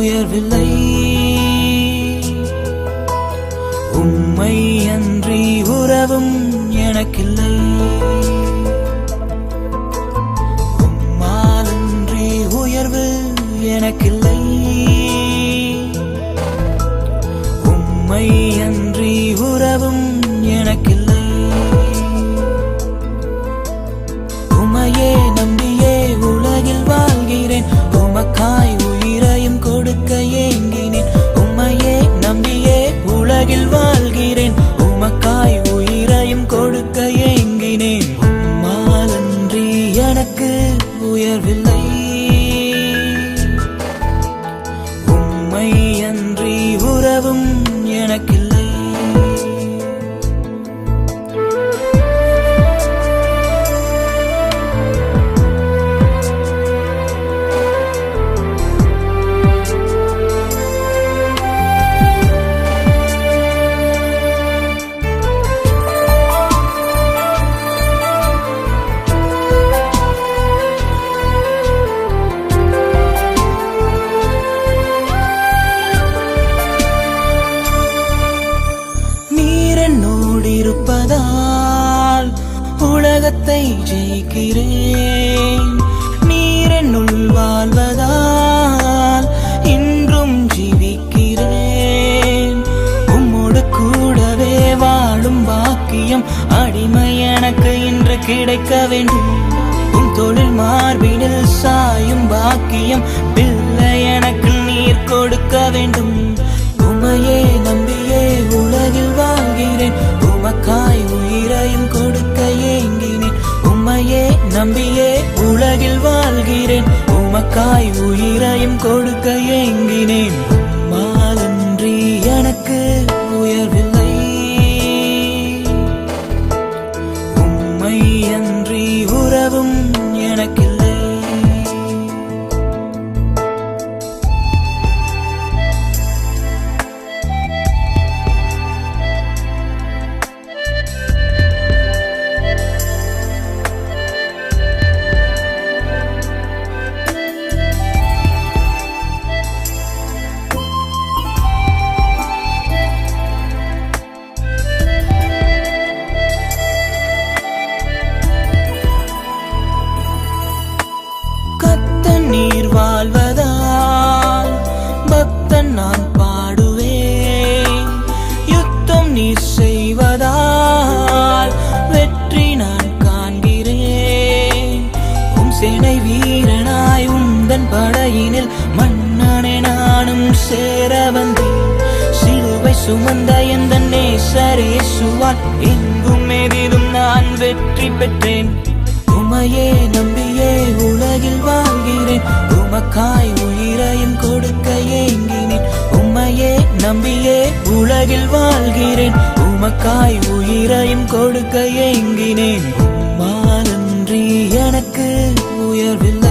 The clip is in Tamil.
உயர்வில்லை. உம்மை அன்றி உறவும் எனக்கில்லை. உம்மாலன்றி உயர்வு எனக்கில்லை. உம்மை அன்றி உறவும் எனக்கில்லை. உமையே நம்பியே உலகில் வாழ்கிறேன். உமக்காய் உயிரையும் கொடுக்க ஏங்கினேன். உம்மையே நம்பியே உலகில் வாழ்கிறேன். உமக்காய் உயிரையும் கொடுக்க ஏங்கினேன். உம்மாலன்றி எனக்கு உயர்வில்லை. உம்மை அன்றி உறவும் எனக்கில்லை. இருப்பதால் உலகத்தை ஜெயிக்கிறேன். நீர் என்னுள் வாழ்வதால் இன்றும் ஜீவிக்கிறேன். உம்மோடு கூடவே வாழும் பாக்கியம் அடிமை எனக்கு இன்று கிடைக்க வேண்டும். உன் தொழில் மார்பினில் சாயும் பாக்கியம் பிள்ளை எனக்கு நீர் கொடுக்க வேண்டும். உமையே நம்பியே உலகில் வாழ்கிறேன். உமக்காய் உயிரையும் கொடுக்க ஏங்கினேன். உம்மையே நம்பியே உலகில் வாழ்கிறேன். உமக்காய் உயிரையும் கொடுக்க ஏங்கினேன். உம்மாலன்றி எனக்கு உயர்வில்லை. உம்மை அன்றி உறவும் எனக்கில்லை. நீர் வாழ்வதால் பக்தன் நான் பாடுவேன். யுத்தம் நீர் செய்வதால் வெற்றி நான் காண்கிறேன். உம் சேனை வீரனாய் உந்தன் படையினில் மன்னனே நானும் சேர வந்தேன். சிலுவை சுமந்த எந்த நேசரேசுவால் எங்கும் எதிலும் நான் வெற்றி பெற்றேன். உமையே நம்பியே உலகில் வாழ்கிறேன். உமக்காய் உயிரையும் கொடுக்க ஏங்கினேன். உம்மையே நம்பியே உலகில் வாழ்கிறேன். உமக்காய் உயிரையும் கொடுக்க ஏங்கினேன். உம்மாலன்றி எனக்கு உயர்வில்லை.